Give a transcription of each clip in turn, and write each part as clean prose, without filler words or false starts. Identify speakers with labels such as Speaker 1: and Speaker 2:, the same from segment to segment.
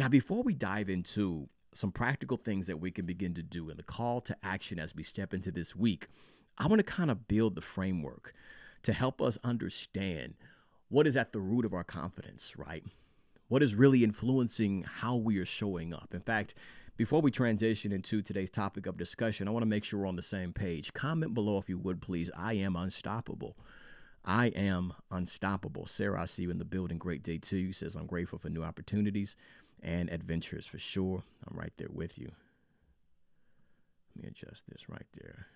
Speaker 1: Now, before we dive into some practical things that we can begin to do and the call to action as we step into this week, I want to kind of build the framework to help us understand what is at the root of our confidence, right? What is really influencing how we are showing up? In fact, before we transition into today's topic of discussion, I want to make sure we're on the same page. Comment below if you would, please. I am unstoppable. I am unstoppable. Sarah, I see you in the building. Great day to you. Says, I'm grateful for new opportunities and adventures for sure. I'm right there with you. Let me adjust this right there.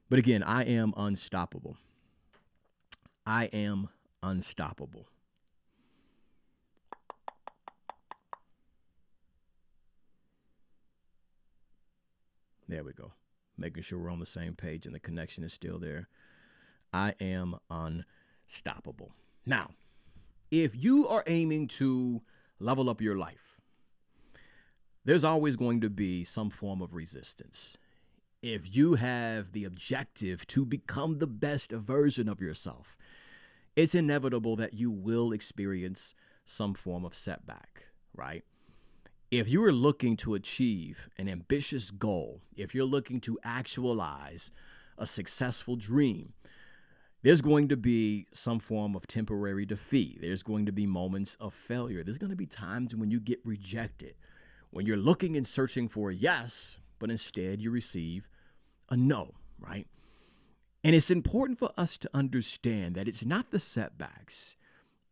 Speaker 1: But again, I am unstoppable. I am unstoppable. There we go. Making sure we're on the same page and the connection is still there. I am unstoppable. Now, if you are aiming to level up your life, there's always going to be some form of resistance. If you have the objective to become the best version of yourself, it's inevitable that you will experience some form of setback, right? If you are looking to achieve an ambitious goal, if you're looking to actualize a successful dream, there's going to be some form of temporary defeat. There's going to be moments of failure. There's going to be times when you get rejected, when you're looking and searching for a yes, but instead you receive a no, right? And it's important for us to understand that it's not the setbacks,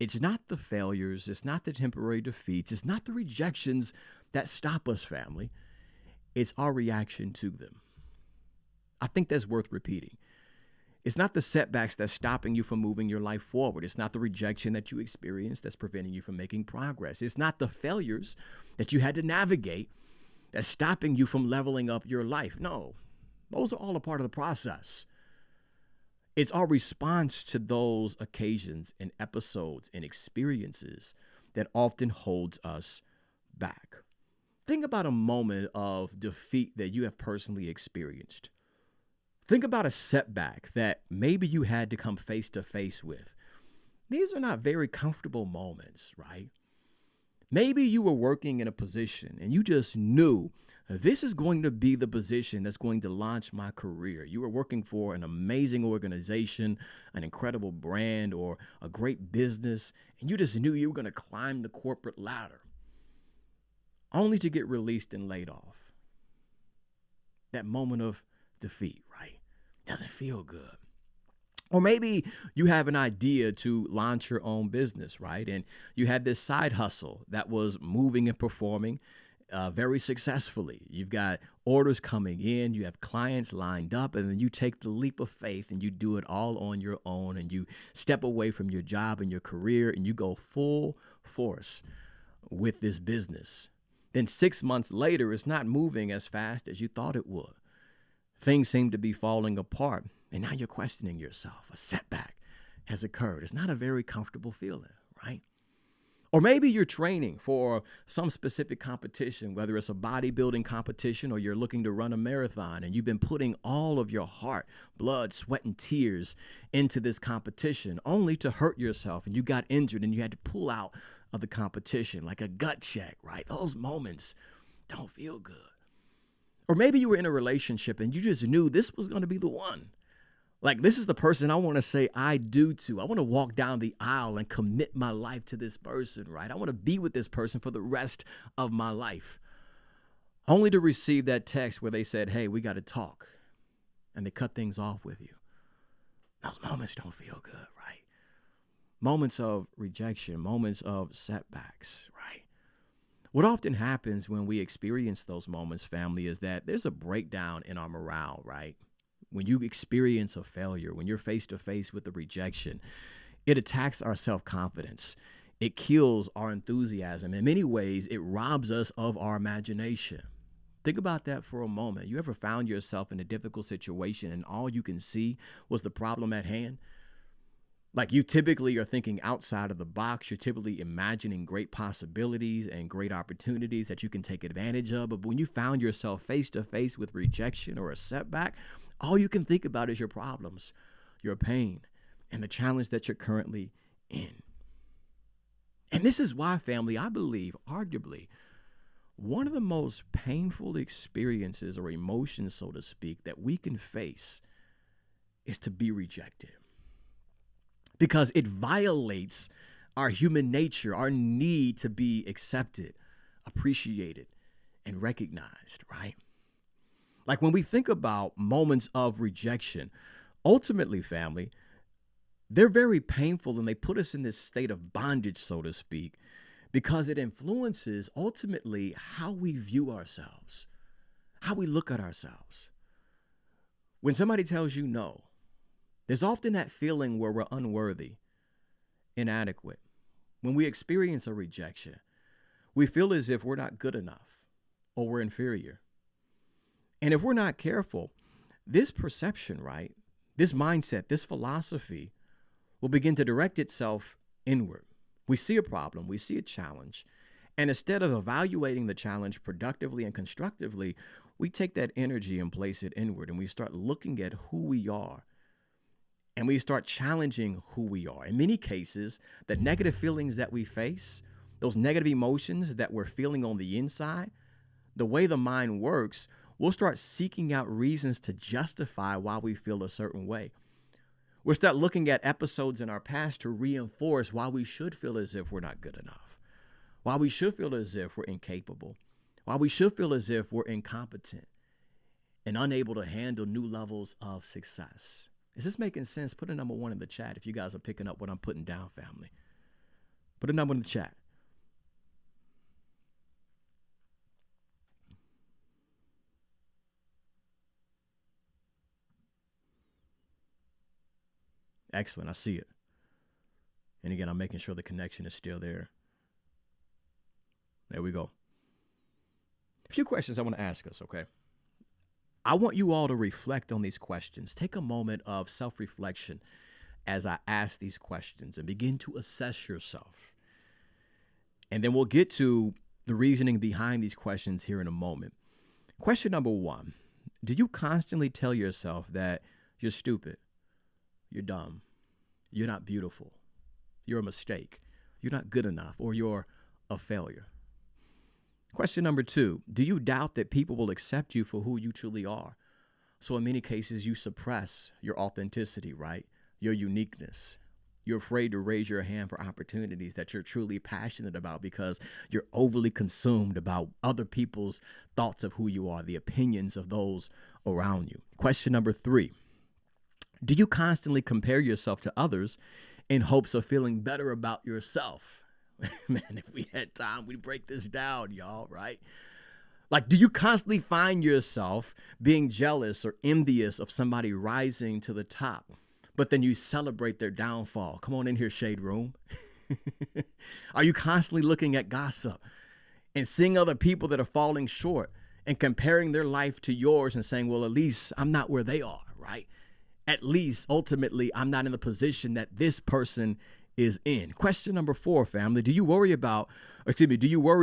Speaker 1: it's not the failures, it's not the temporary defeats, it's not the rejections that stop us, family. It's our reaction to them. I think that's worth repeating. It's not the setbacks that's stopping you from moving your life forward. It's not the rejection that you experienced that's preventing you from making progress. It's not the failures that you had to navigate that's stopping you from leveling up your life. No, those are all a part of the process. It's our response to those occasions and episodes and experiences that often holds us back. Think about a moment of defeat that you have personally experienced. Think about a setback that maybe you had to come face to face with. These are not very comfortable moments, right? Maybe you were working in a position and you just knew this is going to be the position that's going to launch my career. You were working for an amazing organization, an incredible brand, or a great business, and you just knew you were going to climb the corporate ladder, only to get released and laid off. That moment of defeat, right? Doesn't feel good. Or maybe you have an idea to launch your own business, right? And you had this side hustle that was moving and performing very successfully. You've got orders coming in, you have clients lined up, and then you take the leap of faith and you do it all on your own, and you step away from your job and your career and you go full force with this business. Then 6 months later, it's not moving as fast as you thought it would. Things seem to be falling apart, and now you're questioning yourself. A setback has occurred. It's not a very comfortable feeling, right? Or maybe you're training for some specific competition, whether it's a bodybuilding competition or you're looking to run a marathon, and you've been putting all of your heart, blood, sweat, and tears into this competition only to hurt yourself, and you got injured and you had to pull out of the competition like a gut check, right? Those moments don't feel good. Or maybe you were in a relationship and you just knew this was going to be the one. Like, this is the person I want to say I do to. I want to walk down the aisle and commit my life to this person, right? I want to be with this person for the rest of my life. Only to receive that text where they said, hey, we got to talk. And they cut things off with you. Those moments don't feel good, right? Moments of rejection, moments of setbacks, right? What often happens when we experience those moments, family, is that there's a breakdown in our morale, right? When you experience a failure, when you're face to face with a rejection, it attacks our self-confidence. It kills our enthusiasm. In many ways, it robs us of our imagination. Think about that for a moment. You ever found yourself in a difficult situation and all you can see was the problem at hand? Like, you typically are thinking outside of the box. You're typically imagining great possibilities and great opportunities that you can take advantage of. But when you found yourself face to face with rejection or a setback, all you can think about is your problems, your pain, and the challenge that you're currently in. And this is why, family, I believe, arguably, one of the most painful experiences or emotions, so to speak, that we can face is to be rejected. Because it violates our human nature, our need to be accepted, appreciated, and recognized, right? Like when we think about moments of rejection, ultimately, family, they're very painful and they put us in this state of bondage, so to speak, because it influences ultimately how we view ourselves, how we look at ourselves. When somebody tells you no, there's often that feeling where we're unworthy, inadequate. When we experience a rejection, we feel as if we're not good enough or we're inferior. And if we're not careful, this perception, right, this mindset, this philosophy will begin to direct itself inward. We see a problem, we see a challenge, and instead of evaluating the challenge productively and constructively, we take that energy and place it inward, and we start looking at who we are, and we start challenging who we are. In many cases, the negative feelings that we face, those negative emotions that we're feeling on the inside, the way the mind works, we'll start seeking out reasons to justify why we feel a certain way. We'll start looking at episodes in our past to reinforce why we should feel as if we're not good enough, why we should feel as if we're incapable, why we should feel as if we're incompetent and unable to handle new levels of success. Is this making sense? Put a number 1 in the chat if you guys are picking up what I'm putting down, family. Put a number in the chat. Excellent. I see it. And again, I'm making sure the connection is still there. There we go. A few questions I want to ask us, okay? I want you all to reflect on these questions. Take a moment of self-reflection as I ask these questions and begin to assess yourself. And then we'll get to the reasoning behind these questions here in a moment. Question number 1, do you constantly tell yourself that you're stupid? You're dumb, you're not beautiful, you're a mistake, you're not good enough, or you're a failure? Question number 2, do you doubt that people will accept you for who you truly are? So in many cases, you suppress your authenticity, right? Your uniqueness. You're afraid to raise your hand for opportunities that you're truly passionate about because you're overly consumed about other people's thoughts of who you are, the opinions of those around you. Question number 3, do you constantly compare yourself to others in hopes of feeling better about yourself? Man, if we had time, we'd break this down, y'all, right? Like, do you constantly find yourself being jealous or envious of somebody rising to the top, but then you celebrate their downfall? Come on in here, Shade Room. Are you constantly looking at gossip and seeing other people that are falling short and comparing their life to yours and saying, well, at least I'm not where they are, right? At least, ultimately, I'm not in the position that this person is in. Question number 4, family. Do you worry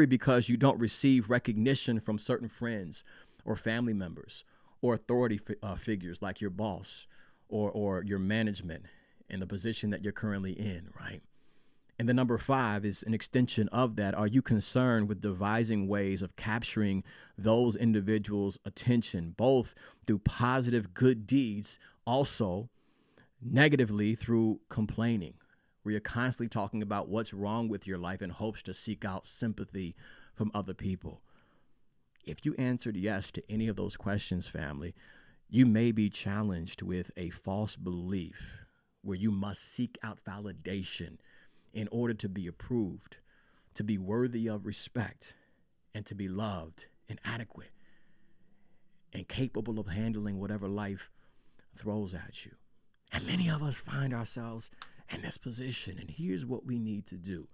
Speaker 1: because you don't receive recognition from certain friends or family members or authority figures like your boss or your management in the position that you're currently in, right? And the number 5 is an extension of that. Are you concerned with devising ways of capturing those individuals' attention, both through positive good deeds, also negatively through complaining, where you're constantly talking about what's wrong with your life in hopes to seek out sympathy from other people? If you answered yes to any of those questions, family, you may be challenged with a false belief where you must seek out validation in order to be approved, to be worthy of respect, and to be loved and adequate and capable of handling whatever life throws at you. And many of us find ourselves in this position. And here's what we need to do.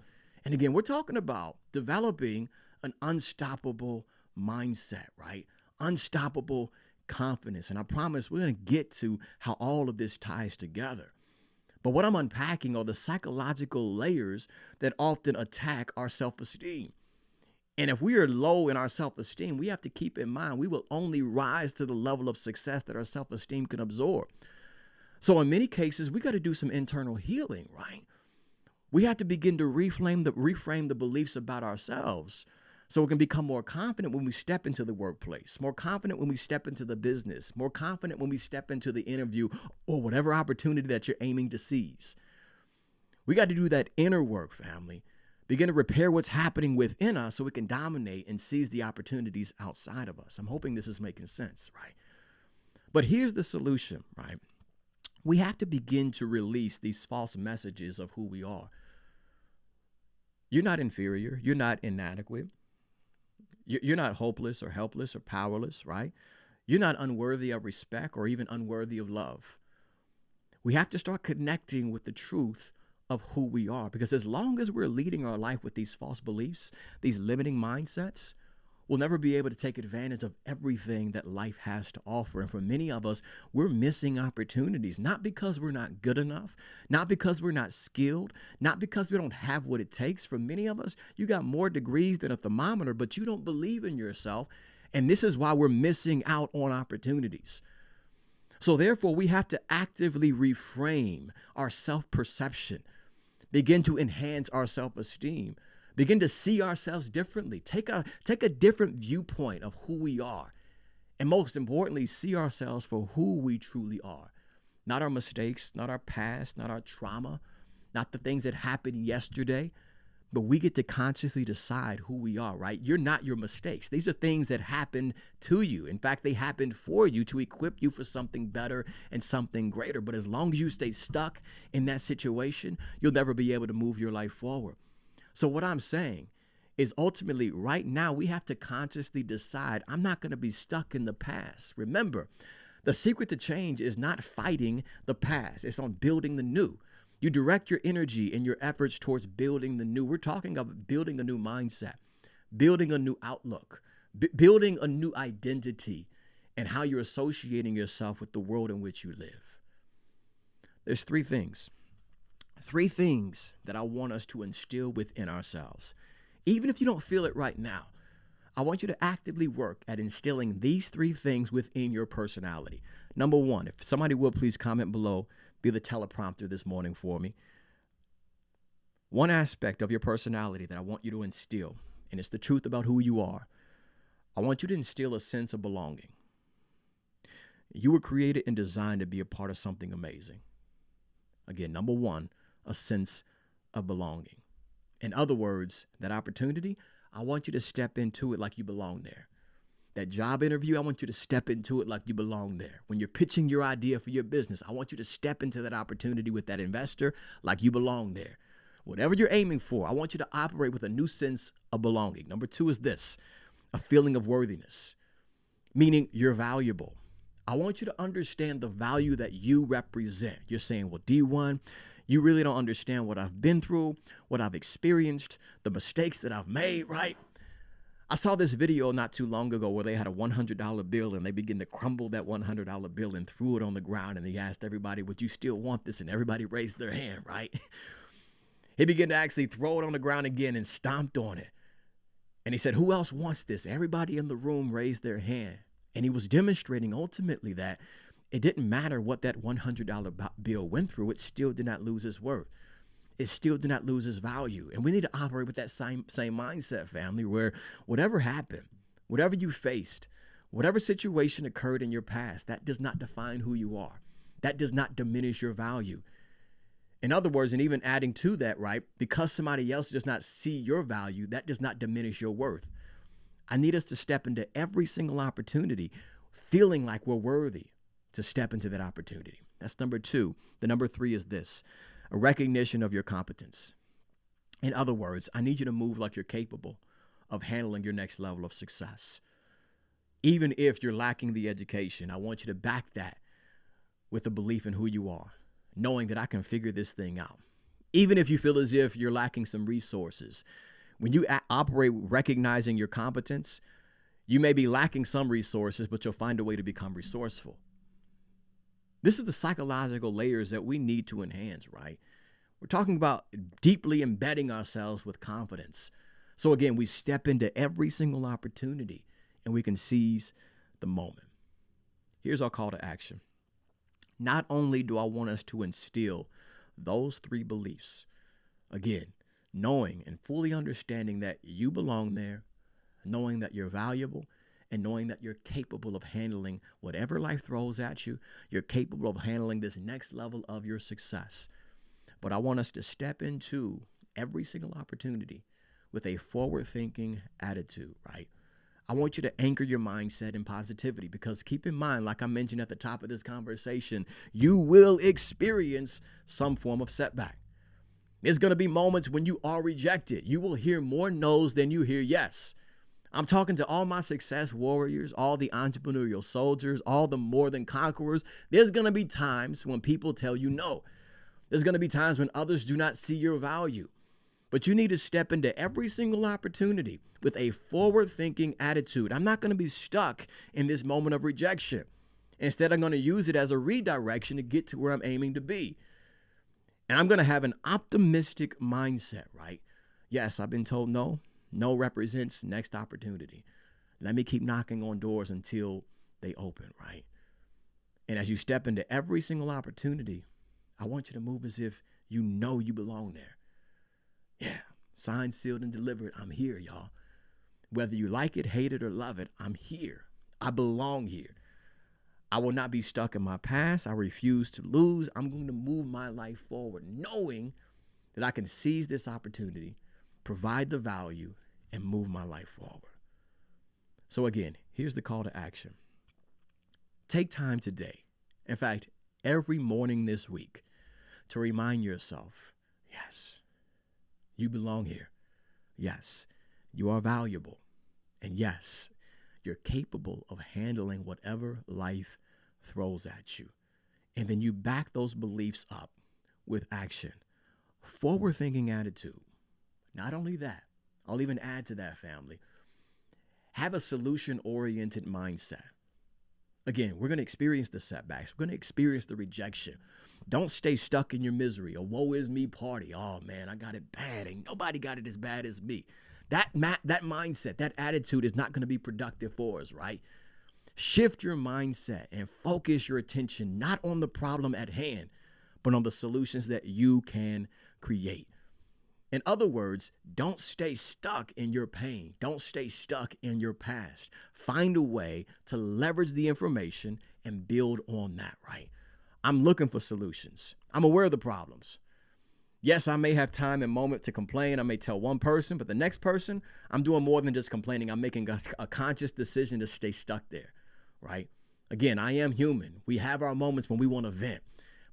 Speaker 1: And again, we're talking about developing an unstoppable mindset, right? Unstoppable confidence. And I promise we're going to get to how all of this ties together. But what I'm unpacking are the psychological layers that often attack our self-esteem. And if we are low in our self-esteem, we have to keep in mind we will only rise to the level of success that our self-esteem can absorb. So in many cases, we got to do some internal healing, right? We have to begin to reframe the beliefs about ourselves so we can become more confident when we step into the workplace, more confident when we step into the business, more confident when we step into the interview or whatever opportunity that you're aiming to seize. We got to do that inner work, family. Begin to repair what's happening within us so we can dominate and seize the opportunities outside of us. I'm hoping this is making sense, right? But here's the solution, right? We have to begin to release these false messages of who we are. You're not inferior. You're not inadequate. You're not hopeless or helpless or powerless, right? You're not unworthy of respect or even unworthy of love. We have to start connecting with the truth of who we are, because as long as we're leading our life with these false beliefs, these limiting mindsets, we'll never be able to take advantage of everything that life has to offer. And for many of us, we're missing opportunities, not because we're not good enough, not because we're not skilled, not because we don't have what it takes. For many of us, you got more degrees than a thermometer, but you don't believe in yourself. And this is why we're missing out on opportunities. So therefore, we have to actively reframe our self-perception, begin to enhance our self-esteem, begin to see ourselves differently, take a different viewpoint of who we are, and most importantly, see ourselves for who we truly are. Not our mistakes, not our past, not our trauma, not the things that happened yesterday, but we get to consciously decide who we are, right? You're not your mistakes. These are things that happened to you. In fact, they happened for you to equip you for something better and something greater. But as long as you stay stuck in that situation, you'll never be able to move your life forward. So what I'm saying is ultimately right now we have to consciously decide, I'm not going to be stuck in the past. Remember, the secret to change is not fighting the past. It's on building the new. You direct your energy and your efforts towards building the new. We're talking about building a new mindset, building a new outlook, building a new identity, and how you're associating yourself with the world in which you live. There's three things that I want us to instill within ourselves. Even if you don't feel it right now, I want you to actively work at instilling these three things within your personality. Number one, if somebody will please comment below, be the teleprompter this morning for me. One aspect of your personality that I want you to instill, and it's the truth about who you are, I want you to instill a sense of belonging. You were created and designed to be a part of something amazing. Again, number one, a sense of belonging. In other words, that opportunity, I want you to step into it like you belong there. That job interview, I want you to step into it like you belong there. When you're pitching your idea for your business, I want you to step into that opportunity with that investor like you belong there. Whatever you're aiming for, I want you to operate with a new sense of belonging. Number two is this, a feeling of worthiness, meaning you're valuable. I want you to understand the value that you represent. You're saying, well, D1, you really don't understand what I've been through, what I've experienced, the mistakes that I've made, right? I saw this video not too long ago where they had a $100 bill and they began to crumble that $100 bill and threw it on the ground, and they asked everybody, would you still want this? And everybody raised their hand, right? He began to actually throw it on the ground again and stomped on it. And he said, who else wants this? Everybody in the room raised their hand. And he was demonstrating ultimately that it didn't matter what that $100 bill went through. It still did not lose its worth. It still did not lose its value. And we need to operate with that same mindset, family, where whatever happened, whatever you faced, whatever situation occurred in your past, that does not define who you are. That does not diminish your value. In other words, and even adding to that, right, because somebody else does not see your value, that does not diminish your worth. I need us to step into every single opportunity feeling like we're worthy to step into that opportunity. That's number two. The number three is this, a recognition of your competence. In other words, I need you to move like you're capable of handling your next level of success. Even if you're lacking the education, I want you to back that with a belief in who you are, knowing that I can figure this thing out. Even if you feel as if you're lacking some resources, when you operate recognizing your competence, you may be lacking some resources, but you'll find a way to become resourceful. This is the psychological layers that we need to enhance, right? We're talking about deeply embedding ourselves with confidence. So again, we step into every single opportunity and we can seize the moment. Here's our call to action. Not only do I want us to instill those three beliefs, Again, knowing and fully understanding that you belong there, knowing that you're valuable, and knowing that you're capable of handling whatever life throws at you. You're capable of handling this next level of your success. But I want us to step into every single opportunity with a forward-thinking attitude, right? I want you to anchor your mindset in positivity, because keep in mind, like I mentioned at the top of this conversation, you will experience some form of setback. There's going to be moments when you are rejected. You will hear more no's than you hear yes. I'm talking to all my success warriors, all the entrepreneurial soldiers, all the more than conquerors. There's going to be times when people tell you no. There's going to be times when others do not see your value. But you need to step into every single opportunity with a forward-thinking attitude. I'm not going to be stuck in this moment of rejection. Instead, I'm going to use it as a redirection to get to where I'm aiming to be. And I'm going to have an optimistic mindset, right? Yes, I've been told no. No represents next opportunity. Let me keep knocking on doors until they open, right? And as you step into every single opportunity, I want you to move as if you know you belong there. Yeah, signed, sealed, and delivered. I'm here, y'all. Whether you like it, hate it, or love it, I'm here. I belong here. I will not be stuck in my past. I refuse to lose. I'm going to move my life forward, knowing that I can seize this opportunity, provide the value, and move my life forward. So again, here's the call to action. Take time today, in fact, every morning this week, to remind yourself, yes, you belong here. Yes, you are valuable. And yes, you're capable of handling whatever life throws at you. And then you back those beliefs up with action. Forward-thinking attitude. Not only that, I'll even add to that, family. Have a solution-oriented mindset. Again, we're going to experience the setbacks. We're going to experience the rejection. Don't stay stuck in your misery. A woe is me party. Oh, man, I got it bad. Ain't nobody got it as bad as me. That mindset, that attitude is not going to be productive for us, right? Shift your mindset and focus your attention not on the problem at hand, but on the solutions that you can create. In other words, don't stay stuck in your pain. Don't stay stuck in your past. Find a way to leverage the information and build on that, right? I'm looking for solutions. I'm aware of the problems. Yes, I may have time and moment to complain. I may tell one person, but the next person, I'm doing more than just complaining. I'm making a conscious decision to stay stuck there, right? Again, I am human. We have our moments when we want to vent.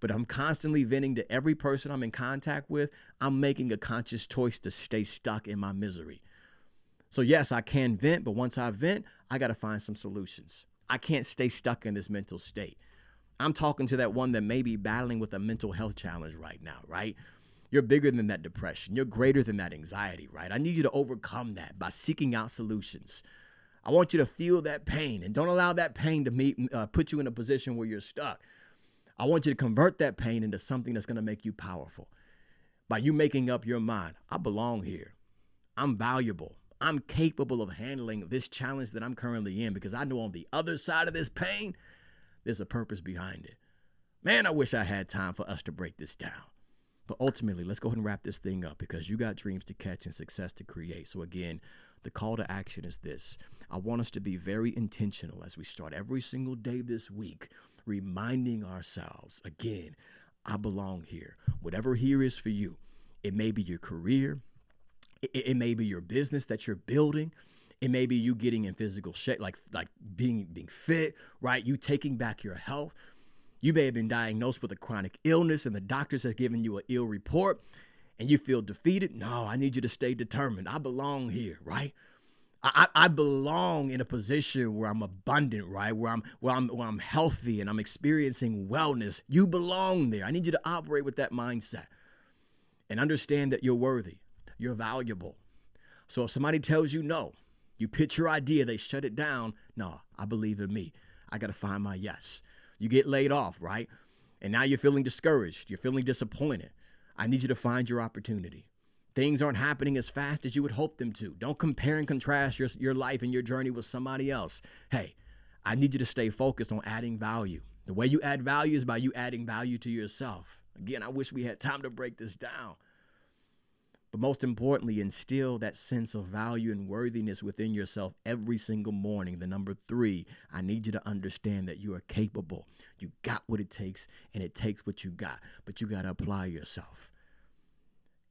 Speaker 1: But I'm constantly venting to every person I'm in contact with. I'm making a conscious choice to stay stuck in my misery. So yes, I can vent, but once I vent, I got to find some solutions. I can't stay stuck in this mental state. I'm talking to that one that may be battling with a mental health challenge right now, right? You're bigger than that depression. You're greater than that anxiety, right? I need you to overcome that by seeking out solutions. I want you to feel that pain, and don't allow that pain to put you in a position where you're stuck. I want you to convert that pain into something that's going to make you powerful. By you making up your mind, I belong here. I'm valuable. I'm capable of handling this challenge that I'm currently in, because I know on the other side of this pain, there's a purpose behind it. Man, I wish I had time for us to break this down. But ultimately, let's go ahead and wrap this thing up, because you got dreams to catch and success to create. So again, the call to action is this. I want us to be very intentional as we start every single day this week, reminding ourselves, again, I belong here. Whatever here is for you, it may be your career, it may be your business that you're building, it may be you getting in physical shape, like being fit, right? You taking back your health. You may have been diagnosed with a chronic illness and the doctors have given you an ill report and you feel defeated. No, I need you to stay determined. I belong here, right? I belong in a position where I'm abundant, right? Where I'm healthy and I'm experiencing wellness. You belong there. I need you to operate with that mindset and understand that you're worthy. You're valuable. So if somebody tells you no, you pitch your idea, they shut it down. No, I believe in me. I got to find my yes. You get laid off, right? And now you're feeling discouraged. You're feeling disappointed. I need you to find your opportunity. Things aren't happening as fast as you would hope them to. Don't compare and contrast your life and your journey with somebody else. Hey, I need you to stay focused on adding value. The way you add value is by you adding value to yourself. Again, I wish we had time to break this down. But most importantly, instill that sense of value and worthiness within yourself every single morning. The number 3, I need you to understand that you are capable. You got what it takes, and it takes what you got. But you got to apply yourself.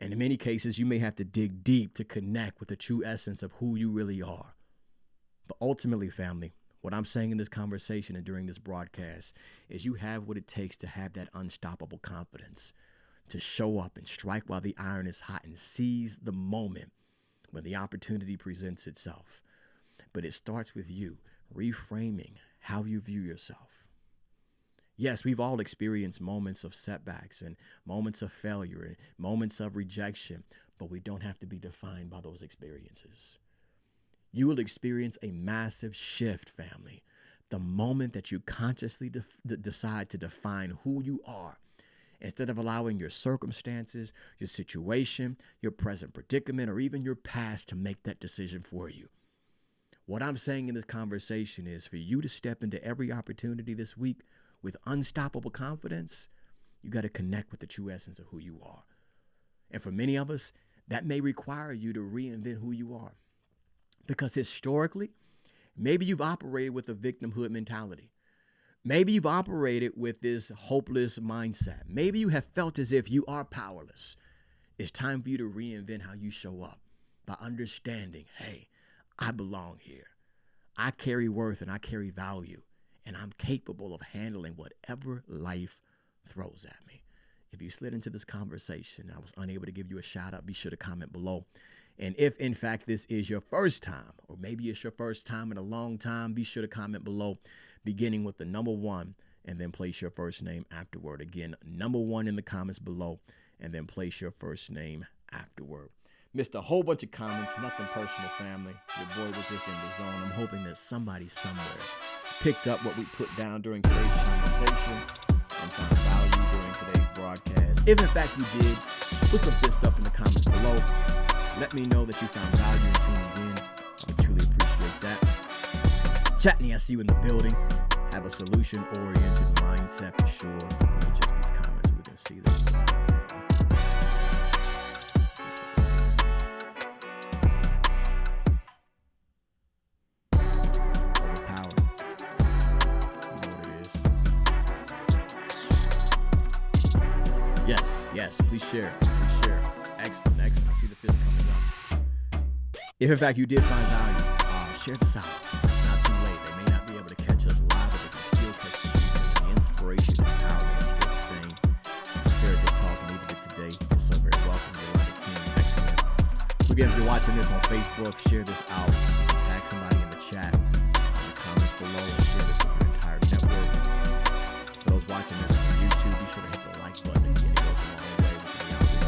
Speaker 1: And in many cases, you may have to dig deep to connect with the true essence of who you really are. But ultimately, family, what I'm saying in this conversation and during this broadcast is you have what it takes to have that unstoppable confidence, to show up and strike while the iron is hot and seize the moment when the opportunity presents itself. But it starts with you reframing how you view yourself. Yes, we've all experienced moments of setbacks and moments of failure and moments of rejection, but we don't have to be defined by those experiences. You will experience a massive shift, family, the moment that you consciously decide to define who you are, instead of allowing your circumstances, your situation, your present predicament, or even your past to make that decision for you. What I'm saying in this conversation is for you to step into every opportunity this week with unstoppable confidence. You got to connect with the true essence of who you are. And for many of us, that may require you to reinvent who you are. Because historically, maybe you've operated with a victimhood mentality. Maybe you've operated with this hopeless mindset. Maybe you have felt as if you are powerless. It's time for you to reinvent how you show up by understanding, hey, I belong here. I carry worth and I carry value, and I'm capable of handling whatever life throws at me. If you slid into this conversation, I was unable to give you a shout out, be sure to comment below. And if, in fact, this is your first time, or maybe it's your first time in a long time, be sure to comment below, beginning with the number 1, and then place your first name afterward. Again, number 1 in the comments below, and then place your first name afterward. Missed a whole bunch of comments, nothing personal, family. Your boy was just in the zone. I'm hoping that somebody somewhere picked up what we put down during today's conversation and found value during today's broadcast. If, in fact, you did, put some good stuff in the comments below. Let me know that you found value in tuning in. I would truly appreciate that. Chatney, I see you in the building. Have a solution-oriented mindset for sure. Let me adjust these comments so we can see this. Overpower. You know what it is. Yes, please share. Excellent. I see the fist coming up. If in fact you did find value, share this out. It's not too late. They may not be able to catch us live, but they can still catch the inspiration and empowerment is still the same. Share this talk, needed it today. You're so very welcome. You're like a king. Excellent. Again, if you're watching this on Facebook, share this out. Tag somebody in the chat, in the comments below, and share this with your entire network. For those watching this on YouTube, be sure to hit the like button. Again, it goes a long way with the algorithm.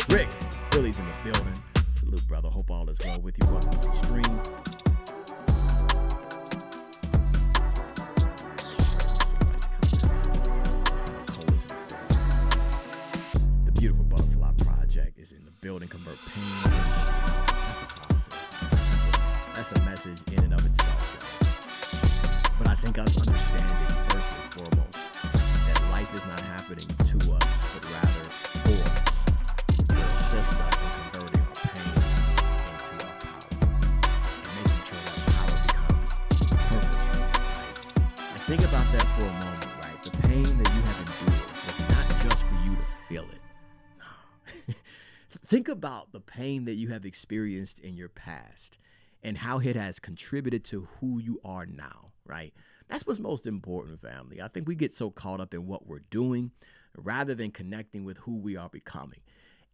Speaker 1: Rick, Philly's in the building. Salute, brother. Hope all is well with you. Welcome to the stream. The Beautiful Butterfly Project is in the building. Convert pain. That's a process. That's a message in and of itself. But I think us understanding, first and foremost, that life is not happening to us, but rather for us. Assist us in converting our pain into our power and making sure that power becomes purposeful. Like, think about that for a moment, right? The pain that you have endured was not just for you to feel it. No. Think about the pain that you have experienced in your past and how it has contributed to who you are now, right? That's what's most important, family. I think we get so caught up in what we're doing rather than connecting with who we are becoming.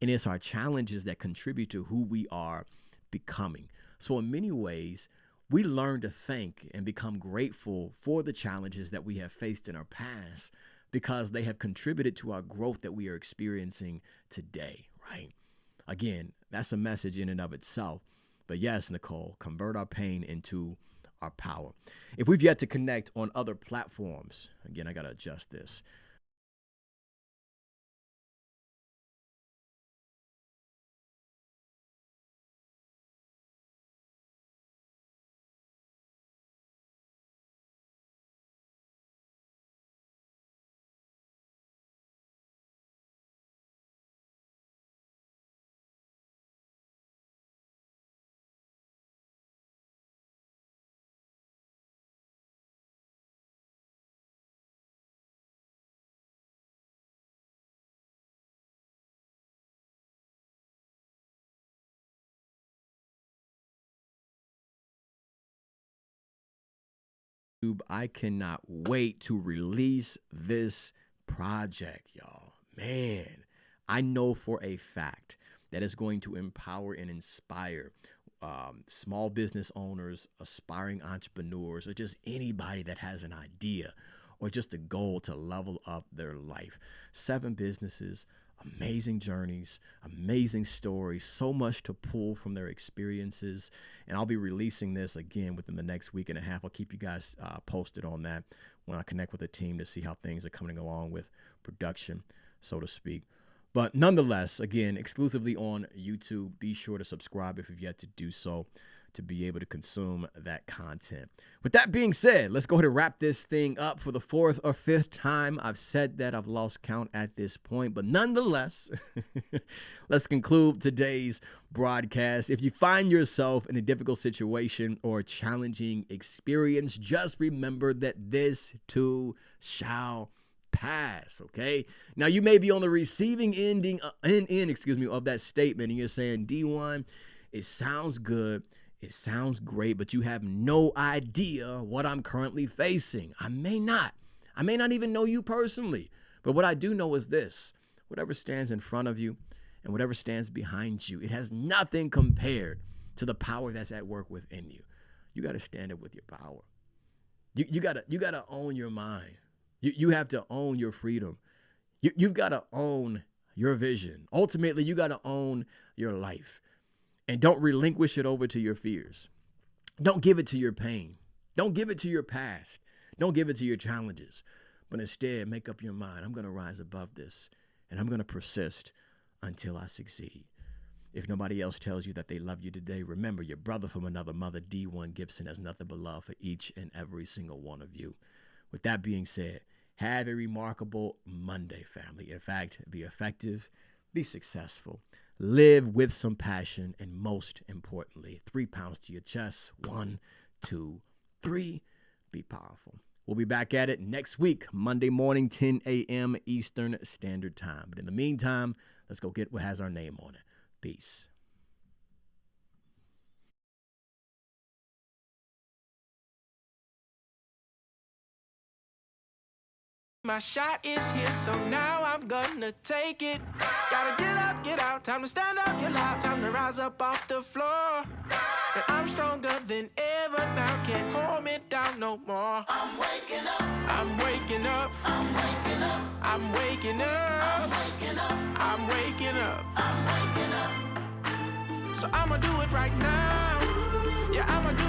Speaker 1: And it's our challenges that contribute to who we are becoming. So in many ways, we learn to thank and become grateful for the challenges that we have faced in our past because they have contributed to our growth that we are experiencing today, right? Again, that's a message in and of itself. But yes, Nicole, convert our pain into our power. If we've yet to connect on other platforms, again, I got to adjust this. I cannot wait to release this project, y'all. Man, I know for a fact that it's going to empower and inspire small business owners, aspiring entrepreneurs, or just anybody that has an idea or just a goal to level up their life. 7 businesses, amazing journeys, amazing stories, so much to pull from their experiences. And I'll be releasing this again within the next week and a half. I'll keep you guys posted on that when I connect with the team to see how things are coming along with production, so to speak. But nonetheless, again, exclusively on YouTube. Be sure to subscribe if you've yet to do so to be able to consume that content. With that being said, let's go ahead and wrap this thing up for the 4th or 5th time. I've said that. I've lost count at this point. But nonetheless, let's conclude today's broadcast. If you find yourself in a difficult situation or a challenging experience, just remember that this too shall pass. Okay. Now you may be on the receiving end of that statement, and you're saying, D1, it sounds good. It sounds great, but you have no idea what I'm currently facing. I may not even know you personally, but what I do know is this: whatever stands in front of you and whatever stands behind you, it has nothing compared to the power that's at work within you. You got to stand up with your power. You got to own your mind. You have to own your freedom. You've got to own your vision. Ultimately, you got to own your life. And don't relinquish it over to your fears. Don't give it to your pain. Don't give it to your past. Don't give it to your challenges. But instead, make up your mind. I'm going to rise above this, and I'm going to persist until I succeed. If nobody else tells you that they love you today, remember your brother from another mother, D1 Gibson, has nothing but love for each and every single one of you. With that being said, have a remarkable Monday, family. In fact, be effective, be successful, live with some passion, and most importantly, 3 pounds to your chest. 1, 2, 3. Be powerful. We'll be back at it next week, Monday morning, 10 a.m. Eastern Standard Time. But in the meantime, let's go get what has our name on it. Peace.
Speaker 2: My shot is here, so now I'm gonna take it. Gotta get up, get out, time to stand up, get loud, time to rise up off the floor. And I'm stronger than ever now, can't hold me down no more. I'm waking up, I'm waking up, I'm waking up, I'm waking up, I'm waking up, I'm waking up, I'm waking up. So I'ma do it right now, yeah, I'ma do